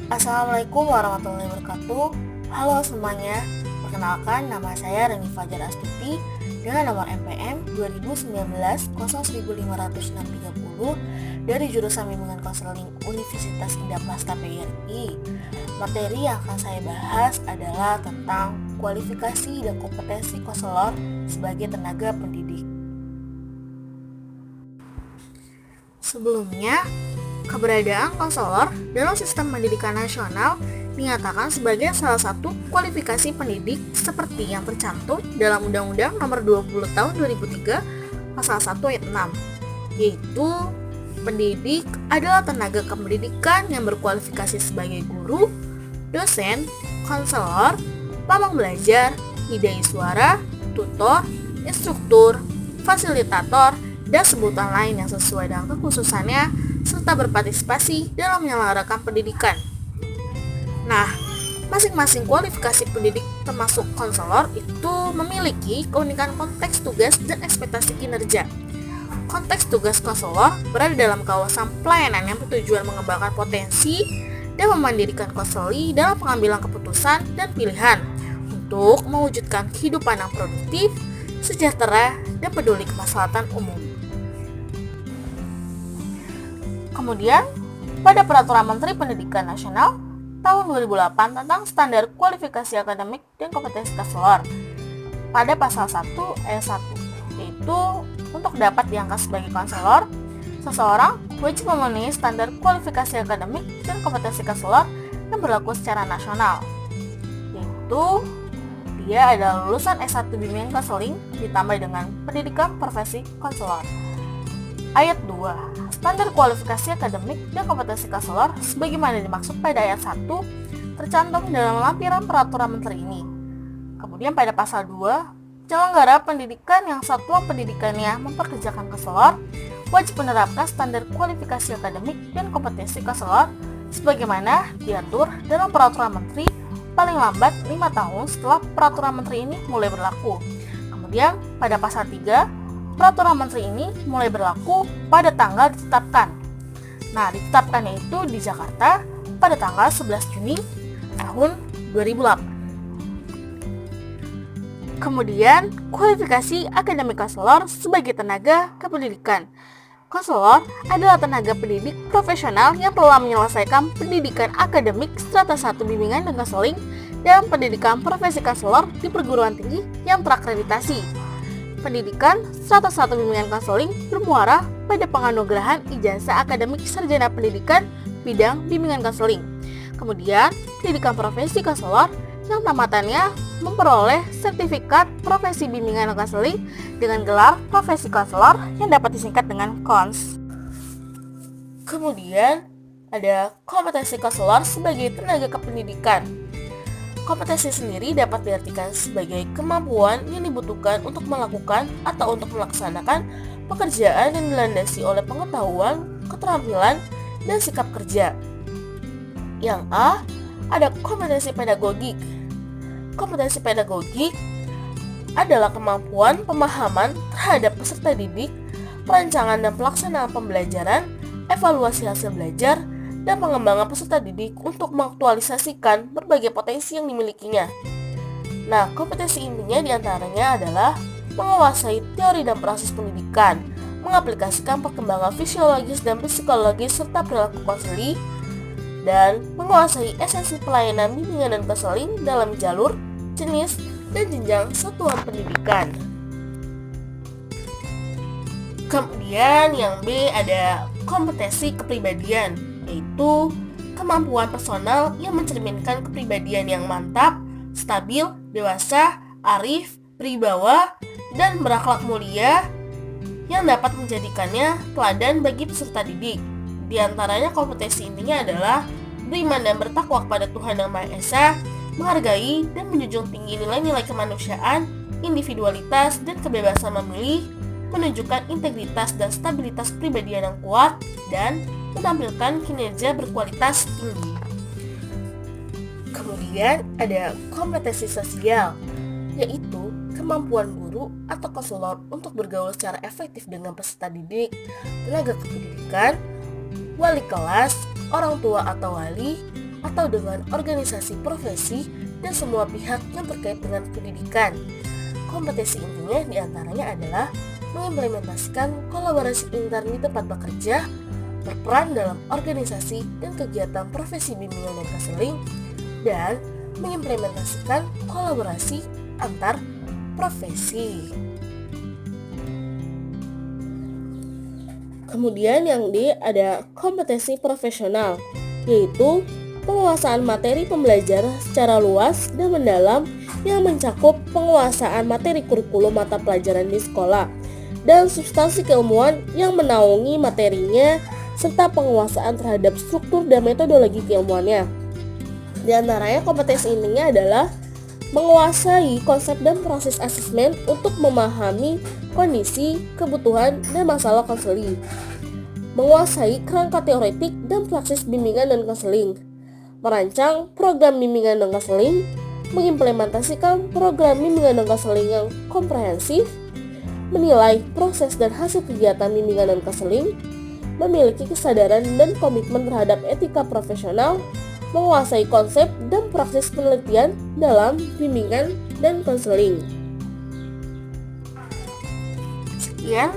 Assalamualaikum warahmatullahi wabarakatuh. Halo semuanya, perkenalkan nama saya Reni Fajar Astuti dengan nomor NPM 2019-01530 dari jurusan Bimbingan Konseling Universitas Indah Prasta PIRI. Materi yang akan saya bahas adalah tentang kualifikasi dan kompetensi konselor sebagai tenaga pendidik. Sebelumnya, keberadaan konselor dalam sistem pendidikan nasional dinyatakan sebagai salah satu kualifikasi pendidik seperti yang tercantum dalam Undang-Undang Nomor 20 Tahun 2003 Pasal 1 Ayat 6, yaitu pendidik adalah tenaga kependidikan yang berkualifikasi sebagai guru, dosen, konselor, pamong belajar, hidai suara, tutor, instruktur, fasilitator, dan sebutan lain yang sesuai dengan kekhususannya serta berpartisipasi dalam menyelenggarakan pendidikan. Nah, masing-masing kualifikasi pendidik termasuk konselor itu memiliki keunikan konteks tugas dan ekspektasi kinerja. Konteks tugas konselor berada dalam kawasan pelayanan yang bertujuan mengembangkan potensi dan memandirikan konseli dalam pengambilan keputusan dan pilihan untuk mewujudkan kehidupan yang produktif, sejahtera, dan peduli kemaslahatan umum. Kemudian, pada Peraturan Menteri Pendidikan Nasional tahun 2008 tentang standar kualifikasi akademik dan kompetensi konselor, pada pasal 1 ayat 1, yaitu untuk dapat diangkat sebagai konselor, seseorang wajib memenuhi standar kualifikasi akademik dan kompetensi konselor yang berlaku secara nasional, yaitu dia adalah lulusan S1 Bimbingan Konseling ditambah dengan pendidikan profesi konselor. Ayat 2. Standar kualifikasi akademik dan kompetensi konselor sebagaimana dimaksud pada ayat 1 tercantum dalam lampiran peraturan menteri ini. Kemudian pada pasal 2, penyelenggara pendidikan yang satuan pendidikannya memperkerjakan konselor wajib menerapkan standar kualifikasi akademik dan kompetensi konselor sebagaimana diatur dalam peraturan menteri paling lambat 5 tahun setelah peraturan menteri ini mulai berlaku. Kemudian pada pasal 3, peraturan menteri ini mulai berlaku pada tanggal ditetapkan. Nah, ditetapkannya itu di Jakarta pada tanggal 11 Juni tahun 2008. Kemudian, kualifikasi akademik konselor sebagai tenaga kependidikan. Konselor adalah tenaga pendidik profesional yang telah menyelesaikan pendidikan akademik strata 1 bimbingan dan konseling dalam pendidikan profesi konselor di perguruan tinggi yang terakreditasi. Pendidikan strata 1 bimbingan konseling bermuara pada penganugerahan ijazah akademik sarjana pendidikan bidang bimbingan konseling. Kemudian, pendidikan profesi konselor yang tamatannya memperoleh sertifikat profesi bimbingan konseling dengan gelar profesi konselor yang dapat disingkat dengan KONS. Kemudian, ada kompetensi konselor sebagai tenaga kependidikan. Kompetensi sendiri dapat diartikan sebagai kemampuan yang dibutuhkan untuk melakukan atau untuk melaksanakan pekerjaan yang dilandasi oleh pengetahuan, keterampilan, dan sikap kerja. Yang A, ada kompetensi pedagogik. Kompetensi pedagogik adalah kemampuan pemahaman terhadap peserta didik, perancangan dan pelaksanaan pembelajaran, evaluasi hasil belajar, dan pengembangan peserta didik untuk mengaktualisasikan berbagai potensi yang dimilikinya. Nah, kompetensi intinya diantaranya adalah menguasai teori dan proses pendidikan, mengaplikasikan perkembangan fisiologis dan psikologis serta perilaku konseli, dan menguasai esensi pelayanan bimbingan dan konseling dalam jalur, jenis, dan jenjang satuan pendidikan. Kemudian yang B ada kompetensi kepribadian, yaitu kemampuan personal yang mencerminkan kepribadian yang mantap, stabil, dewasa, arif, berwibawa, dan berakhlak mulia yang dapat menjadikannya teladan bagi peserta didik. Di antaranya kompetensi intinya adalah beriman dan bertakwa kepada Tuhan Yang Maha Esa, menghargai dan menjunjung tinggi nilai-nilai kemanusiaan, individualitas, dan kebebasan memilih, menunjukkan integritas dan stabilitas kepribadian yang kuat, dan menampilkan kinerja berkualitas tinggi. Kemudian ada kompetensi sosial, yaitu kemampuan guru atau konselor untuk bergaul secara efektif dengan peserta didik, tenaga kependidikan, wali kelas, orang tua atau wali, atau dengan organisasi profesi dan semua pihak yang terkait dengan pendidikan. Kompetensi intinya diantaranya adalah mengimplementasikan kolaborasi intern di tempat bekerja, berperan dalam organisasi dan kegiatan profesi bimbingan dan konseling, dan mengimplementasikan kolaborasi antar profesi. Kemudian yang D ada kompetensi profesional, yaitu penguasaan materi pembelajaran secara luas dan mendalam yang mencakup penguasaan materi kurikulum mata pelajaran di sekolah dan substansi keilmuan yang menaungi materinya serta penguasaan terhadap struktur dan metodologi keilmuannya. Di antaranya kompetensi intinya adalah menguasai konsep dan proses asesmen untuk memahami kondisi, kebutuhan, dan masalah konseling, menguasai kerangka teoretik dan praksis bimbingan dan konseling, merancang program bimbingan dan konseling, mengimplementasikan program bimbingan dan konseling yang komprehensif, menilai proses dan hasil kegiatan bimbingan dan konseling, memiliki kesadaran dan komitmen terhadap etika profesional, menguasai konsep dan praksis penelitian dalam bimbingan dan konseling. Sekian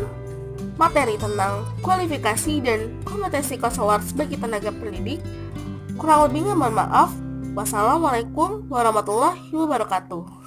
materi tentang kualifikasi dan kompetensi konselor sebagai tenaga pendidik. Kurang lebihnya mohon maaf. Wassalamualaikum warahmatullahi wabarakatuh.